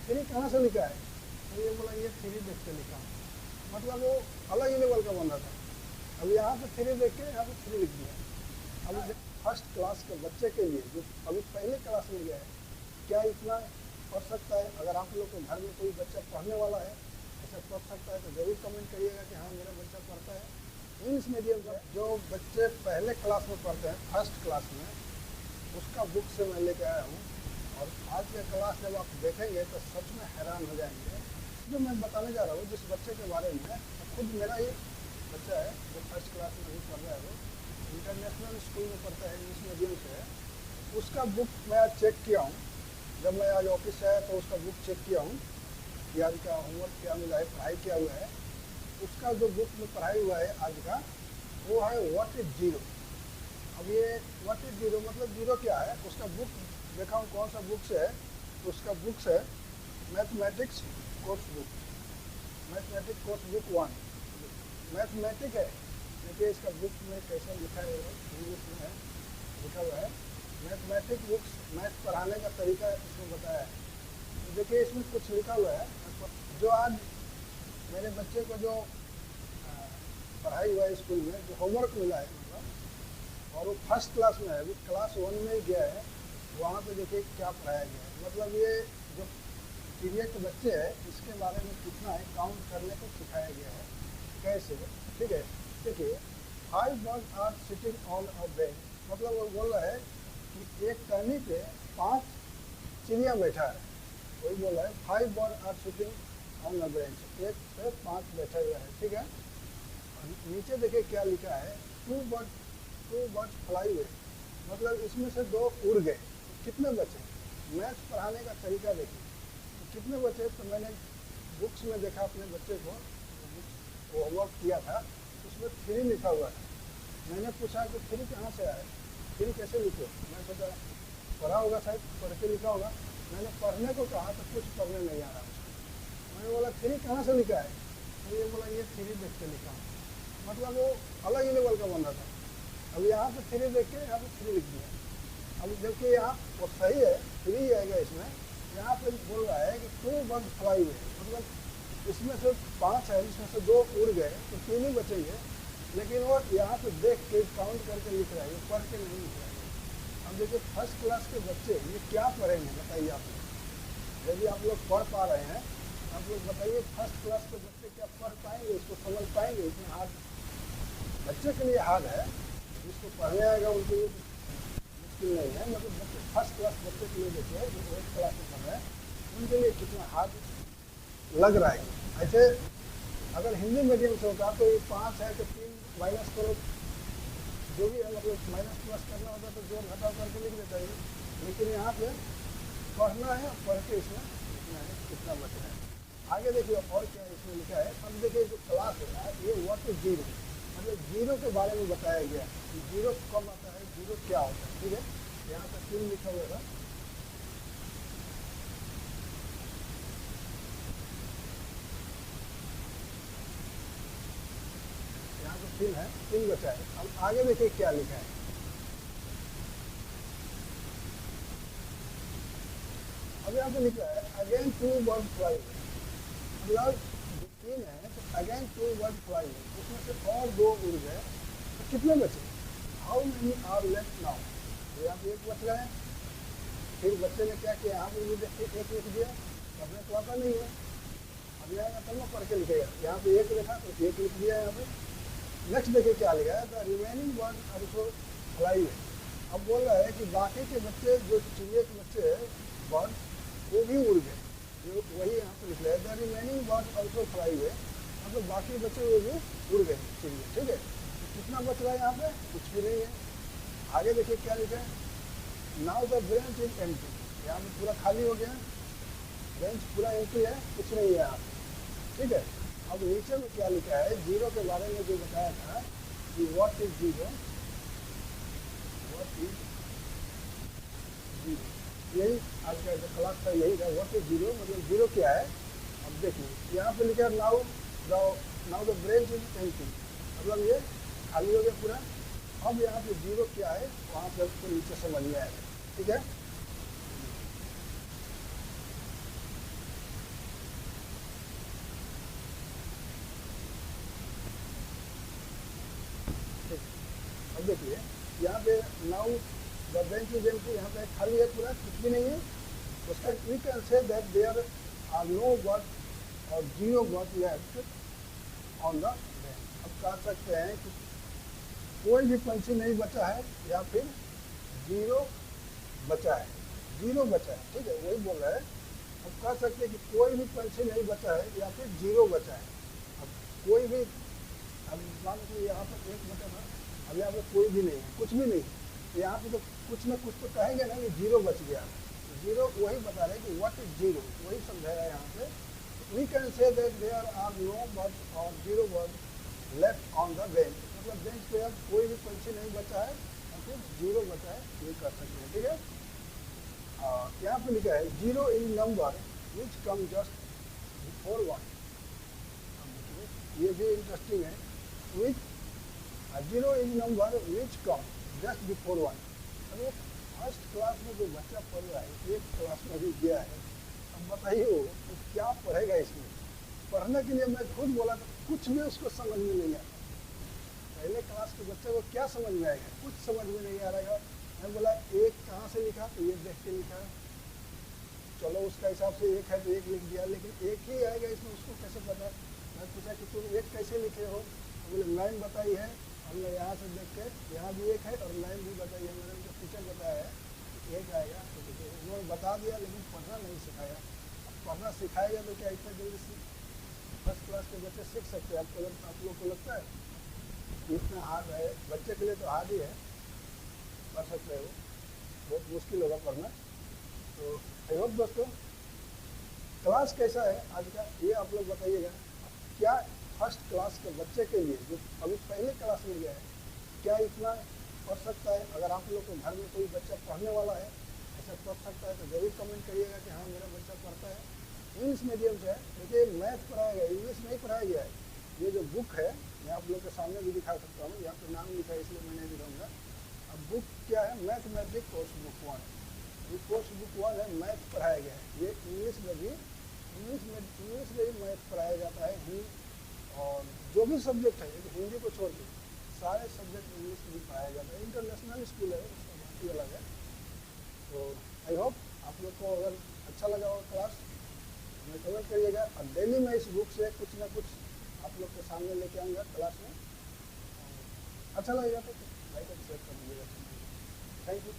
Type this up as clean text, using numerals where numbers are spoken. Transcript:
Three कहाँ से लिखा है? तो ये बोला ये थ्री देख के लिखा, मतलब वो अलग ही लेवल का बन रहा था। अब यहाँ पे थ्री देख के यहाँ पे थ्री लिख दिया। अब फर्स्ट क्लास के बच्चे के लिए जो अभी पहले क्लास में गया है, क्या इतना पढ़ सकता है? अगर आप लोग के घर में कोई बच्चा पढ़ने वाला है, ऐसा पढ़ सकता है, तो जरूर कमेंट करिएगा कि हाँ मेरा बच्चा पढ़ता है। इंग्लिश मीडियम का जो बच्चे पहले क्लास में पढ़ते हैं, फर्स्ट क्लास में, उसका बुक से मैं लेके आया हूँ। और आज का क्लास जब आप देखेंगे तो सच में हैरान हो जाएंगे। जो मैं बताने जा रहा हूँ जिस बच्चे के बारे में, तो खुद मेरा ही बच्चा है जो फर्स्ट क्लास में भी पढ़ रहा है, वो इंटरनेशनल स्कूल में पढ़ता है, इंग्लिश मीडियम से है। उसका बुक मैं आज चेक किया हूँ, जब मैं आज ऑफिस से आया तो उसका बुक चेक किया हूँ कि आज का होमवर्क क्या मिला है, पढ़ाई क्या हुआ है। उसका जो बुक में पढ़ाई हुआ है आज का, वो है व्हाट इज जीरो। अब ये व्हाट इज जीरो मतलब जीरो क्या है, उसका बुक देखा हूँ कौन सा बुक से है, तो उसका बुक से mathematics course book, mathematics course book 1 mathematic है। देखिए इसका बुक में कैसे लिखा है, इंग्लिश में है लिखा हुआ है मैथमेटिक बुक्स, मैथ पढ़ाने का तरीका इसमें बताया है। तो देखिए इसमें कुछ लिखा हुआ है जो आज मेरे बच्चे को जो पढ़ाई हुआ है स्कूल में, जो होमवर्क मिला है मतलब, और वो फर्स्ट क्लास में है, अभी क्लास 1 में ही गया है। वहाँ पे देखिए क्या पढ़ाया गया है, मतलब ये जो पीरियड के बच्चे हैं इसके बारे में कितना है, काउंट करने को सिखाया गया है कैसे। ठीक है, देखिए 5 birds are sitting on a bench, मतलब वो बोल रहा है कि एक टहनी पे 5 चिड़िया बैठा है। वही बोल रहा है 5 birds are sitting on a bench, एक पे 5 बैठे हुए हैं। ठीक है, नीचे देखिए क्या लिखा है, 2 बर्ड्स फ्लाई हुए, मतलब इसमें से 2 उड़ गए। कितने बचे? मैथ पढ़ाने का तरीका देखिए, तो कितने बचे? तो मैंने बुक्स में देखा अपने बच्चे को, वो होमवर्क किया था, उसमें 3 लिखा हुआ है। मैंने पूछा कि 3 कहाँ से आया, 3 कैसे लिखे? मैं सोचा पढ़ा होगा, शायद पढ़ के लिखा होगा। मैंने पढ़ने को कहा तो कुछ पढ़ने नहीं आ रहा उसको। मैंने बोला 3 कहाँ से लिखा है? तो ये बोला ये 3 देख के लिखा, मतलब वो अलग ही लेवल का बन रहा था। अब यहाँ पे 3 देख के यहाँ पे 3 लिख दिया। अब देखिए यहाँ वो सही है, 3 आएगा इसमें। यहाँ पे बोल रहा है कि 2 बर्ड्स फ्लाई हुए, मतलब इसमें से 5 है, इसमें से 2 उड़ गए, तो 3 ही बचेंगे। लेकिन वो यहाँ पे देख के काउंट करके लिख रहा है, ये पढ़ के नहीं लिख रहा है। अब देखिए फर्स्ट क्लास के बच्चे ये क्या पढ़ेंगे बताइए आप लोग। यदि आप लोग पढ़ पा रहे हैं, आप लोग बताइए फर्स्ट क्लास के बच्चे क्या पढ़ पाएंगे, इसको समझ पाएंगे? इतना हार्ड बच्चे के लिए हार्ड है, जिसको पढ़ने आएगा उनके लिए मुश्किल नहीं है। मतलब बच्चे फर्स्ट क्लास बच्चे के लिए देखिए जो 8th क्लास में पढ़ रहे हैं, उनके लिए कितना हार्ड लग रहा है। ऐसे अगर हिंदी मीडियम से होता तो ये 5 है तो 3 माइनस करो, जो भी है, मतलब माइनस प्लस करना होता तो जोड़ घटाव करके लिख देता है। लेकिन यहाँ पे पढ़ना है, पढ़ के इसमें लिखना है कितना बच रहा है। आगे देखिए और क्या इसमें लिखा है। अब देखिए जो क्लास है ये व्हाट इज जीरो, मतलब जीरो के बारे में बताया गया कि जीरो कब आता है, जीरो क्या होता है। ठीक है, यहाँ पर 3 लिखा हुआ था। यहाँ पर 3 है, 3 बचा है। अब आगे देखिए क्या लिखा है। अब यहाँ पे लिखा है अगेन 2 बर्ड्स फ्लाई, मतलब 3 है तो अगेन 2 बर्ड्स फ्लाई, उसमें से और 2 उड़ गए, तो कितने बचे? How many are left now, तो यहाँ पे 1 बच रहा है। फिर बच्चे ने क्या किया, यहाँ पे भी देखिए 1 लिख दिया, अपने को आता नहीं है। अब यहाँ तब ना पढ़ के लिखेगा, यहाँ पे 1 लिखा तो 1 लिख दिया यहाँ पे। नेक्स्ट देखिए क्या लिखा है, the remaining birds also fly. अब बोल रहा है कि बाकी के बच्चे जो चिड़िया के बच्चे बर्ड्स वो भी उड़ गए, जो वही यहाँ पे लिख रहा है the remaining birds also fly हुए, मतलब बाकी बच्चे वो भी उड़ गए चिड़िया। ठीक है, तो कितना बच रहा है यहाँ पे? कुछ भी नहीं है। आगे देखिए क्या लिखा है, now the bench is empty, यहाँ पे पूरा खाली हो गया, बेंच पूरा एम्प्टी है, कुछ नहीं है यहाँ पे। ठीक है, अब नीचे में क्या लिखा है, जीरो के बारे में जो बताया था कि what is zero, what is zero, यही आज का जो क्लास था यही था, व्हाट इज जीरो मतलब जीरो क्या है। अब देखिए यहाँ पे लिखा है now the bench is empty, मतलब ये खाली हो गया पूरा। अब यहाँ पे जीरो क्या है वहाँ पे उसको नीचे समझ में आएगा। ठीक है, देखिए यहाँ पे now the bench is empty, यहाँ पे खाली है पूरा, कुछ भी नहीं है। उसका we can say that there are no bird और zero bird left on the bench. अब कह सकते हैं कि कोई भी पंछी नहीं बचा है या फिर जीरो बचा है, जीरो बचा है, ठीक है, वही बोल रहा है। अब कह सकते हैं कि कोई भी पंछी नहीं बचा है या फिर जीरो बचा है। अब कोई भी, अब मान लीजिए यहाँ पर एक बचा था, अब यहाँ पे कोई भी नहीं है, कुछ भी नहीं, तो यहाँ पे तो कुछ ना कुछ तो कहेंगे ना कि जीरो बच गया। जीरो वही बता रहे कि व्हाट इज जीरो, वही समझाया यहाँ पे। We can say that there are no bird और zero bird left on the bench, मतलब बेंच पे अब कोई भी पंछी नहीं बचा है और फिर जीरो बचा है, ये कर सकते हैं, ठीक है। यहाँ पे लिखा है zero in number which come just before one. ये भी इंटरेस्टिंग है, which zero is number which come just before one. अब ये फर्स्ट क्लास में जो बच्चा पढ़ रहा है, एक क्लास में भी गया है, अब बताइए वो तो क्या पढ़ेगा इसमें। पढ़ने के लिए मैं खुद बोला तो कुछ भी उसको समझ में नहीं आता। पहले क्लास के बच्चे को क्या समझ में आएगा, कुछ समझ में नहीं आ रहा है। मैं बोला एक कहाँ से लिखा, तो ये देख के लिखा, चलो उसका हिसाब से एक है तो एक लिख दिया, लेकिन एक ही आएगा इसमें, उसको कैसे पता। मैं पूछा कि तुम एक कैसे लिखे हो, बोले लाइन बताई है, हमने यहाँ से देख के यहाँ भी एक है और लाइन भी बताई है। मैंने उनको टीचर बताया है एक आएगा, तो उन्होंने बता दिया लेकिन पढ़ना नहीं सिखाया। पढ़ना सिखाएगा तो क्या इतना जल्दी फर्स्ट क्लास के बच्चे सीख सकते हैं? आप लोग को लगता है इतना हार्ड है? बच्चे के लिए तो हार्ड ही है, पढ़ सकते हो, बहुत मुश्किल होगा पढ़ना। तो आई होप दोस्तों क्लास कैसा है आज का, ये आप लोग बताइएगा। क्या फर्स्ट क्लास के बच्चे के लिए जो अभी पहले क्लास में गया है, क्या इतना पढ़ सकता है? अगर आप लोग के घर में कोई बच्चा पढ़ने वाला है, ऐसा पढ़ सकता है तो जरूर कमेंट करिएगा कि हाँ मेरा बच्चा पढ़ता है। इंग्लिश मीडियम से है, देखिए मैथ पढ़ाया गया, इंग्लिश नहीं पढ़ाया गया है। ये जो बुक है मैं आप लोग के सामने भी दिखा सकता हूँ, यहाँ पर नाम लिखा है इसलिए मैं नहीं दिखाऊंगा। अब बुक क्या है, मैथमेटिक्स कोर्स बुक 1, ये कोर्स बुक 1 है, मैथ पढ़ाया गया है। ये इंग्लिश में भी मैथ पढ़ाया जाता है ही, और जो भी सब्जेक्ट है हिंदी को छोड़ के सारे सब्जेक्ट इंग्लिश में पढ़ाया जाता है। इंटरनेशनल स्कूल है, उसका बात ही अलग है। तो आई होप आप लोग को अगर अच्छा लगा हो क्लास हमें कमेंट करिएगा, और डेली मैं इस बुक से कुछ ना कुछ आप लोग के सामने लेके आऊँगा क्लास में। अच्छा लगेगा तो लाइक और शेयर कर दीजिएगा। Thank you.